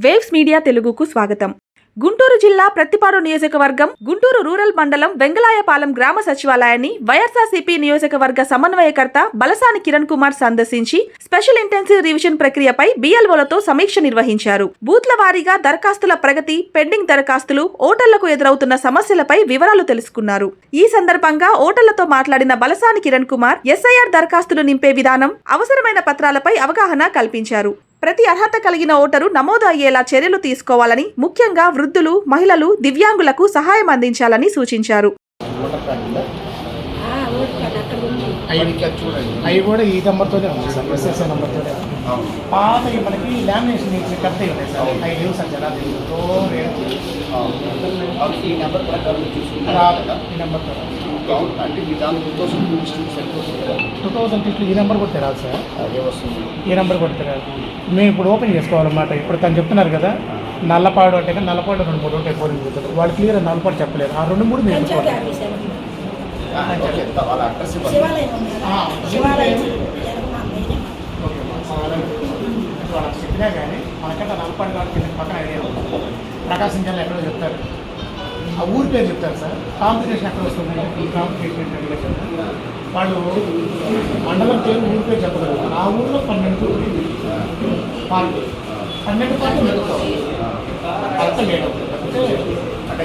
Waves media తెలుగుకు స్వాగతం. గుంటూరు జిల్లా ప్రత్తిపాడు నియోజకవర్గం గుంటూరు రూరల్ మండలం వెంగళాయపాలెం గ్రామ సచివాలయాన్ని వైఎస్ఆర్సీపీ నియోజకవర్గ సమన్వయకర్త బలసాని కిరణ్ కుమార్ సందర్శించి స్పెషల్ ఇంటెన్సివ్ రివిజన్ ప్రక్రియపై బిఎల్ఓలతో సమీక్ష నిర్వహించారు. బూత్ల వారీగా దరఖాస్తుల ప్రగతి, పెండింగ్ దరఖాస్తులు, ఓటర్లకు ఎదురవుతున్న సమస్యలపై వివరాలు తెలుసుకున్నారు. ఈ సందర్భంగా ఓటర్లతో మాట్లాడిన బలసాని కిరణ్ కుమార్ ఎస్ఐఆర్ దరఖాస్తులు నింపే విధానం, అవసరమైన పత్రాలపై అవగాహన కల్పించారు. ప్రతి అర్హత కలిగిన ఓటరు నమోదు అయ్యేలా చర్యలు తీసుకోవాలని, ముఖ్యంగా వృద్ధులు, మహిళలు, దివ్యాంగులకు సహాయం అందించాలని సూచించారు. అవి కూడా ఈ నెంబర్తోనే ఉంది సార్, ఎస్ఎస్ఐ నెంబర్తోనే. పాతవి మనకి లామినేషన్ నుంచి కట్ అయ్యి ఉన్నాయి సార్, అవి లేవు సార్. జనాలు ఈ నెంబర్తో అంటే మీ దాని 2050 ఈ నెంబర్ కొడితే రాదు సార్. అదే వస్తుంది, ఈ నెంబర్ కొడితే రాదు. మేము ఇప్పుడు ఓపెన్ చేసుకోవాలన్నమాట. ఇప్పుడు తను చెప్తున్నారు కదా నల్లపాడు అంటే, నల్లపాడు 2-3 ఉంటాయి పోలింగ్ బూతులు. వాళ్ళు క్లియర్ నల్లపాడు చెప్పలేదు. ఆ 2-3 మేము వాళ్ళ అడ్రస్ చెప్పినా కానీ మనకంటే నల్లపాడు కాబట్టి పక్కన ఐడియా ఉంది. ప్రకాశం జిల్లా ఎక్కడో చెప్తారు, ఆ ఊరి పేరు చెప్తారు సార్. కాంపిటీషన్ ఎక్కడ వస్తుందంటే ఈ కాంపిటీషన్ వాళ్ళు మండలం పేరు, ఊరి పేరు చెప్పగలుగుతారు. ఆ ఊరిలో 12 పార్టీ 12 పార్టీ జరుగుతారు. అర్థం లేదు అంటే